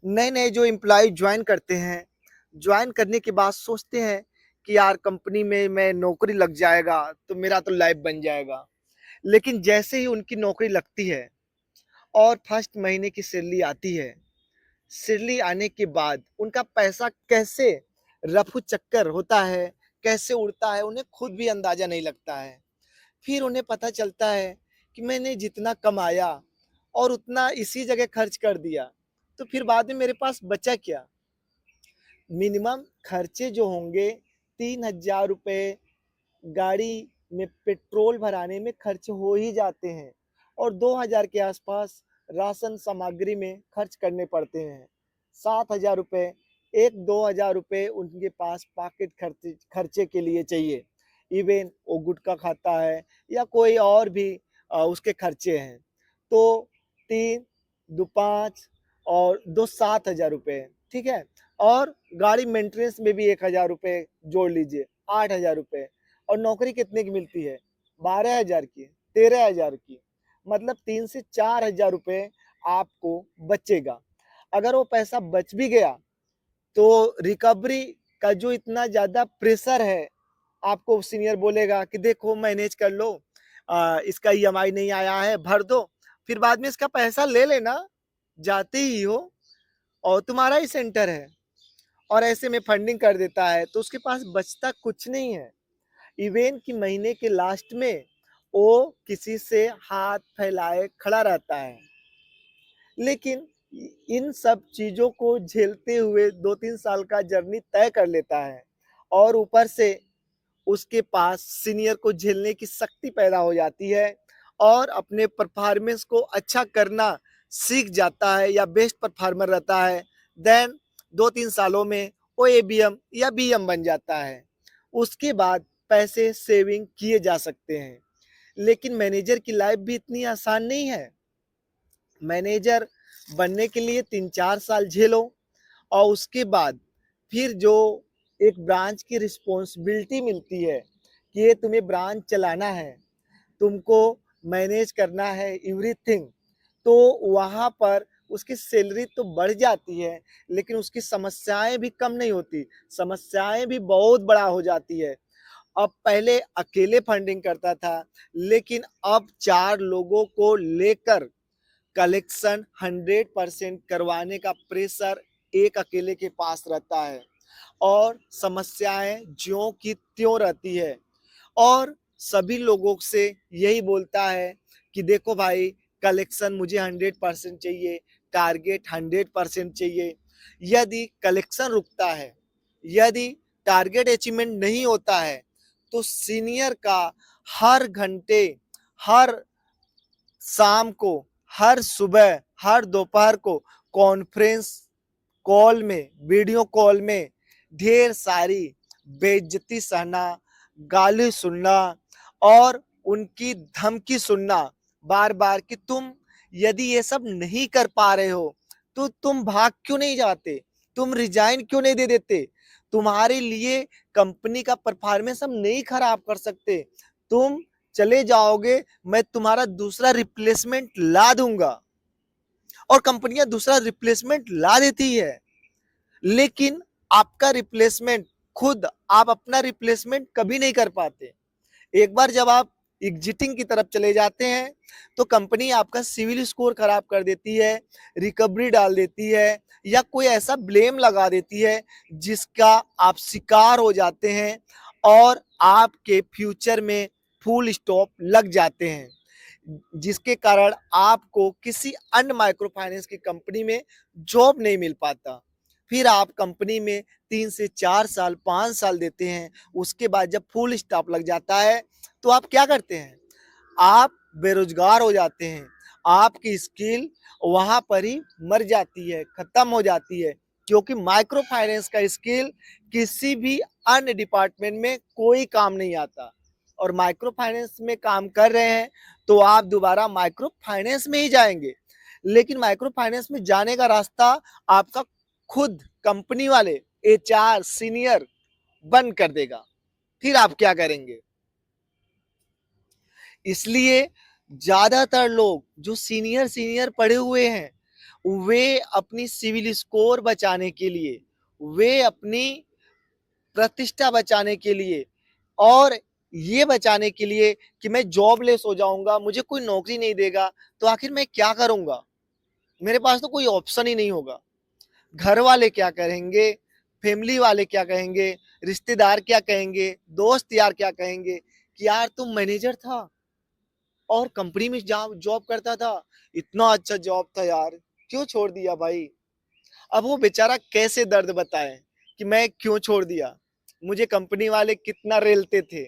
नए नए जो एम्प्लॉय ज्वाइन करते हैं, ज्वाइन करने के बाद सोचते हैं कि यार कंपनी में मैं नौकरी लग जाएगा तो मेरा तो लाइफ बन जाएगा। लेकिन जैसे ही उनकी नौकरी लगती है और फर्स्ट महीने की सैलरी आती है, सैलरी आने के बाद उनका पैसा कैसे रफू चक्कर होता है, कैसे उड़ता है, उन्हें खुद भी अंदाजा नहीं लगता है। फिर उन्हें पता चलता है कि मैंने जितना कमाया और उतना इसी जगह खर्च कर दिया, तो फिर बाद में मेरे पास बचा क्या? मिनिमम खर्चे जो होंगे 3,000 रुपये गाड़ी में पेट्रोल भराने में खर्च हो ही जाते हैं और 2,000 के आसपास राशन सामग्री में खर्च करने पड़ते हैं। 7,000 रुपये, 1-2 हज़ार रुपये उनके पास पॉकेट खर्चे खर्चे के लिए चाहिए। इवन वो गुटखा खाता है या कोई और भी उसके खर्चे हैं। तो 3, 2 5 और 2 7,000 रुपये, ठीक है। और गाड़ी मेंटेनेंस में भी 1,000 रुपये जोड़ लीजिए, 8,000 रुपये। और नौकरी कितने की मिलती है? 12,000 की, 13,000 की। मतलब 3 से 4 हज़ार रुपये आपको बचेगा। अगर वो पैसा बच भी गया तो रिकवरी का जो इतना ज़्यादा प्रेशर है, आपको सीनियर बोलेगा कि देखो मैनेज कर लो, इसका ईएमआई नहीं आया है, भर दो, फिर बाद में इसका पैसा ले लेना, जाते ही हो और तुम्हारा ही सेंटर है। और ऐसे में फंडिंग कर देता है तो उसके पास बचता कुछ नहीं है। इवेंट की महीने के लास्ट में वो किसी से हाथ फैलाए खड़ा रहता है। लेकिन इन सब चीज़ों को झेलते हुए 2-3 साल का जर्नी तय कर लेता है और ऊपर से उसके पास सीनियर को झेलने की शक्ति पैदा हो जाती है और अपने परफॉर्मेंस को अच्छा करना सीख जाता है या बेस्ट परफॉर्मर रहता है। देन 2-3 सालों में वो एबीएम या बीएम बन जाता है। उसके बाद पैसे सेविंग किए जा सकते हैं। लेकिन मैनेजर की लाइफ भी इतनी आसान नहीं है। मैनेजर बनने के लिए 3-4 साल झेलो और उसके बाद फिर जो एक ब्रांच की रिस्पॉन्सिबिलिटी मिलती है कि ये तुम्हें ब्रांच चलाना है, तुमको मैनेज करना है एवरीथिंग, तो वहाँ पर उसकी सैलरी तो बढ़ जाती है लेकिन उसकी समस्याएं भी कम नहीं होती, समस्याएं भी बहुत बड़ा हो जाती है। अब पहले अकेले फंडिंग करता था लेकिन अब 4 लोगों को लेकर कलेक्शन 100% करवाने का प्रेशर एक अकेले के पास रहता है और समस्याएं ज्यों की त्यों रहती है और सभी लोगों से यही बोलता है कि देखो भाई, कलेक्शन मुझे 100% चाहिए, टारगेट 100% चाहिए। यदि कलेक्शन रुकता है, यदि टारगेट अचीवमेंट नहीं होता है, तो सीनियर का हर घंटे, हर शाम को, हर सुबह, हर दोपहर को कॉन्फ्रेंस कॉल में, वीडियो कॉल में ढेर सारी बेइज्जती सहना, गाली सुनना और उनकी धमकी सुनना बार बार कि तुम यदि ये सब नहीं कर पा रहे हो तो तुम भाग क्यों नहीं जाते, तुम रिजाइन क्यों नहीं दे देते, तुम्हारे लिए कंपनी का परफॉर्मेंस हम नहीं खराब कर सकते, तुम चले जाओगे, मैं तुम्हारा दूसरा रिप्लेसमेंट ला दूंगा। और कंपनियां दूसरा रिप्लेसमेंट ला देती है लेकिन आपका रिप्लेसमेंट, खुद आप अपना रिप्लेसमेंट कभी नहीं कर पाते। एक बार जब आप एग्जिटिंग की तरफ चले जाते हैं तो कंपनी आपका सिविल स्कोर खराब कर देती है, रिकवरी डाल देती है या कोई ऐसा ब्लेम लगा देती है जिसका आप शिकार हो जाते हैं और आपके फ्यूचर में फुल स्टॉप लग जाते हैं, जिसके कारण आपको किसी अन्य माइक्रो फाइनेंस की कंपनी में जॉब नहीं मिल पाता। फिर आप कंपनी में 3 से 4 साल, 5 साल देते हैं, उसके बाद जब फुल स्टॉप लग जाता है तो आप क्या करते हैं? आप बेरोजगार हो जाते हैं, आपकी स्किल वहां पर ही मर जाती है, खत्म हो जाती है, क्योंकि माइक्रो फाइनेंस का स्किल किसी भी अन्य डिपार्टमेंट में कोई काम नहीं आता। और माइक्रो फाइनेंस में काम कर रहे हैं तो आप दोबारा माइक्रो फाइनेंस में ही जाएंगे, लेकिन माइक्रो फाइनेंस में जाने का रास्ता आपका खुद कंपनी वाले एचआर सीनियर बंद कर देगा। फिर आप क्या करेंगे? इसलिए ज्यादातर लोग जो सीनियर सीनियर पढ़े हुए हैं वे अपनी सिविल स्कोर बचाने के लिए, वे अपनी प्रतिष्ठा बचाने के लिए और ये बचाने के लिए कि मैं जॉबलेस हो जाऊंगा, मुझे कोई नौकरी नहीं देगा, तो आखिर मैं क्या करूंगा? मेरे पास तो कोई ऑप्शन ही नहीं होगा। घर वाले क्या कहेंगे, फैमिली वाले क्या कहेंगे, रिश्तेदार क्या कहेंगे, दोस्त यार क्या कहेंगे कि यार तुम मैनेजर था और कंपनी में जॉब करता था, इतना अच्छा जॉब था यार, क्यों छोड़ दिया भाई? अब वो बेचारा कैसे दर्द बताए कि मैं क्यों छोड़ दिया, मुझे कंपनी वाले कितना रेलते थे,